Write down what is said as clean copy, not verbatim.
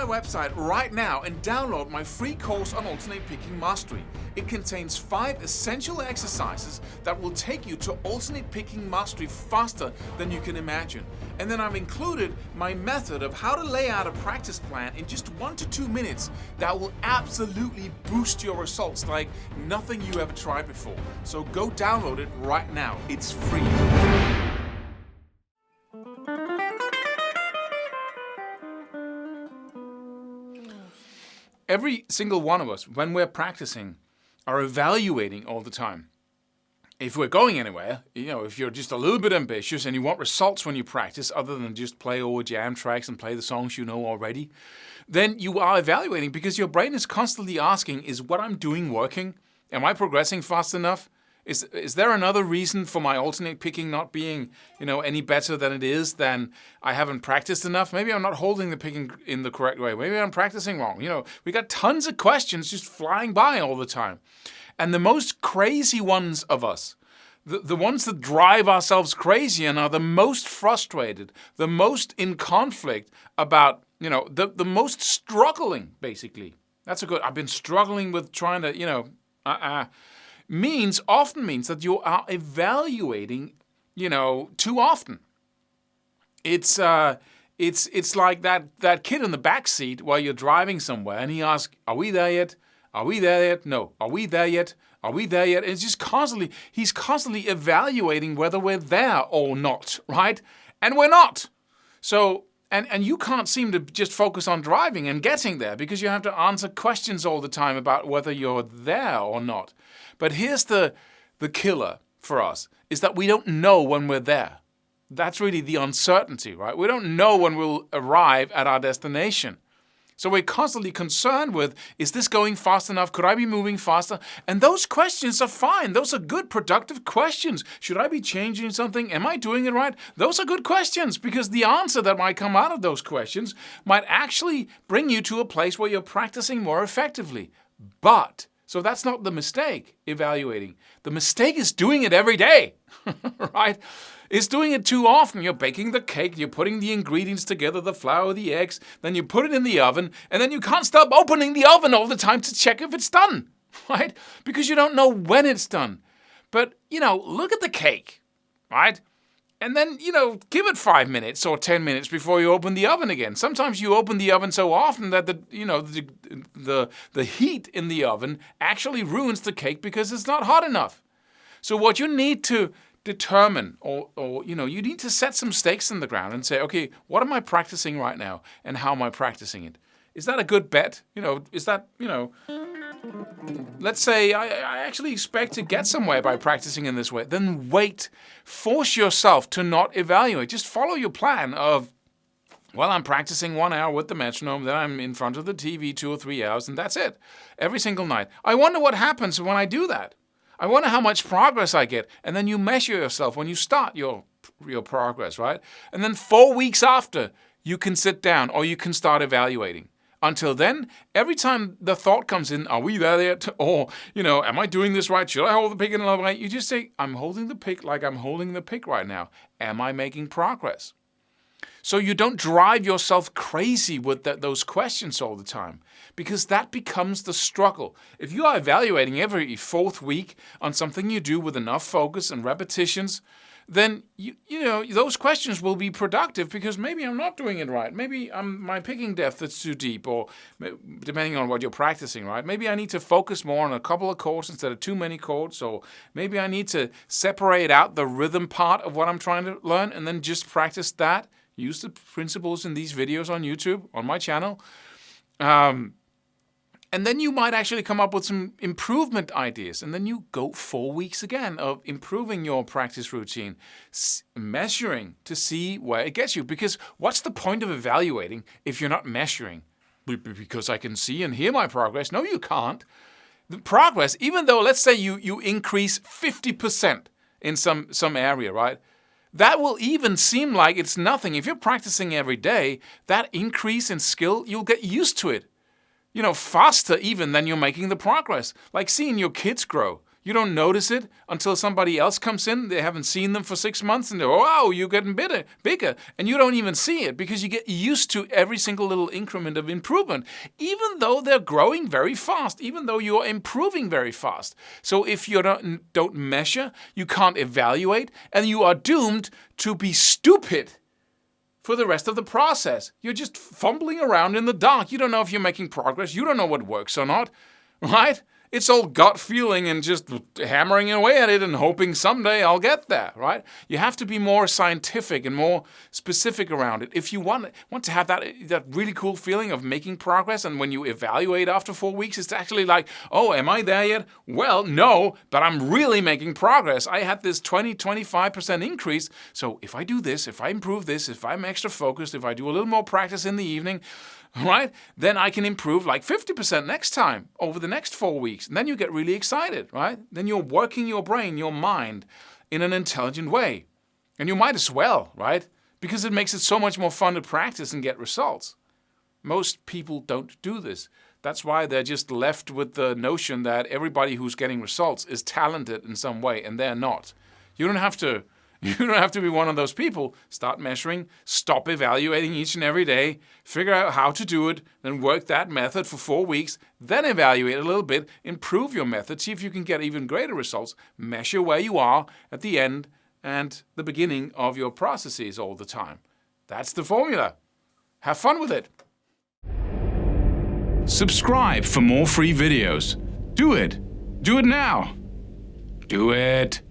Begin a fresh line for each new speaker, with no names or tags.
website right now and download my free course on alternate picking mastery. It contains 5 essential exercises that will take you to alternate picking mastery faster than you can imagine. And then I've included my method of how to lay out a practice plan in just 1 to 2 minutes that will absolutely boost your results like nothing you ever tried before. So go download it right now. It's free. Every single one of us, when we're practicing, are evaluating all the time. If we're going anywhere, if you're just a little bit ambitious and you want results when you practice, other than just play over jam tracks and play the songs you know already, then you are evaluating because your brain is constantly asking, is what I'm doing working? Am I progressing fast enough? Is there another reason for my alternate picking not being, any better than it is, than I haven't practiced enough? Maybe I'm not holding the picking in the correct way. Maybe I'm practicing wrong. We got tons of questions just flying by all the time. And the most crazy ones of us, the ones that drive ourselves crazy and are the most frustrated, the most in conflict about, the most struggling, basically. I've been struggling with trying to, often means that you are evaluating, too often. It's like that kid in the back seat while you're driving somewhere, and he asks, "Are we there yet? Are we there yet? No. Are we there yet? Are we there yet?" And it's just he's constantly evaluating whether we're there or not, right? And we're not. So. And you can't seem to just focus on driving and getting there because you have to answer questions all the time about whether you're there or not. But here's the killer for us, is that we don't know when we're there. That's really the uncertainty, right? We don't know when we'll arrive at our destination. So we're constantly concerned with, is this going fast enough? Could I be moving faster? And those questions are fine. Those are good, productive questions. Should I be changing something? Am I doing it right? Those are good questions because the answer that might come out of those questions might actually bring you to a place where you're practicing more effectively. So that's not the mistake, evaluating. The mistake is doing it every day, right? It's doing it too often. You're baking the cake, you're putting the ingredients together, the flour, the eggs, then you put it in the oven, and then you can't stop opening the oven all the time to check if it's done, right? Because you don't know when it's done. But, look at the cake, right? And then, give it 5 minutes or 10 minutes before you open the oven again. Sometimes you open the oven so often that the heat in the oven actually ruins the cake because it's not hot enough. So what you need to determine, or you need to set some stakes in the ground and say, okay, what am I practicing right now, and how am I practicing it? Is that a good bet? Let's say I actually expect to get somewhere by practicing in this way. Then wait. Force yourself to not evaluate. Just follow your plan of, I'm practicing 1 hour with the metronome, then I'm in front of the TV 2 or 3 hours, and that's it. Every single night. I wonder what happens when I do that. I wonder how much progress I get. And then you measure yourself when you start your progress, right? And then 4 weeks after, you can sit down or you can start evaluating. Until then, every time the thought comes in, are we there yet? Or, am I doing this right? Should I hold the pick in another way? You just say, I'm holding the pick like I'm holding the pick right now. Am I making progress? So you don't drive yourself crazy with those questions all the time, because that becomes the struggle. If you are evaluating every 4th week on something you do with enough focus and repetitions, then those questions will be productive because maybe I'm not doing it right. Maybe my picking depth is too deep, or depending on what you're practicing, right? Maybe I need to focus more on a couple of chords instead of too many chords, or maybe I need to separate out the rhythm part of what I'm trying to learn and then just practice that. Use the principles in these videos on YouTube, on my channel. And then you might actually come up with some improvement ideas. And then you go 4 weeks again of improving your practice routine, measuring to see where it gets you. Because what's the point of evaluating if you're not measuring? Because I can see and hear my progress. No, you can't. The progress, even though, let's say you increase 50% in some area, right? That will even seem like it's nothing. If you're practicing every day, that increase in skill, you'll get used to it. Faster even than you're making the progress. Like seeing your kids grow. You don't notice it until somebody else comes in. They haven't seen them for 6 months and they're, wow, you're getting bigger. And you don't even see it because you get used to every single little increment of improvement, even though they're growing very fast, even though you're improving very fast. So if you don't measure, you can't evaluate, and you are doomed to be stupid for the rest of the process. You're just fumbling around in the dark. You don't know if you're making progress. You don't know what works or not, right? It's all gut feeling and just hammering away at it and hoping someday I'll get there, right? You have to be more scientific and more specific around it. If you want to have that really cool feeling of making progress, and when you evaluate after 4 weeks, it's actually like, oh, am I there yet? Well, no, but I'm really making progress. I had this 20-25% increase. So if I do this, if I improve this, if I'm extra focused, if I do a little more practice in the evening, right, then I can improve like 50% next time over the next 4 weeks. And then you get really excited, right? Then you're working your brain, your mind in an intelligent way. And you might as well, right? Because it makes it so much more fun to practice and get results. Most people don't do this. That's why they're just left with the notion that everybody who's getting results is talented in some way, and they're not. You don't have to be one of those people. Start measuring, stop evaluating each and every day, figure out how to do it, then work that method for 4 weeks, then evaluate a little bit, improve your method, see if you can get even greater results, measure where you are at the end and the beginning of your processes all the time. That's the formula. Have fun with it. Subscribe for more free videos. Do it. Do it now. Do it.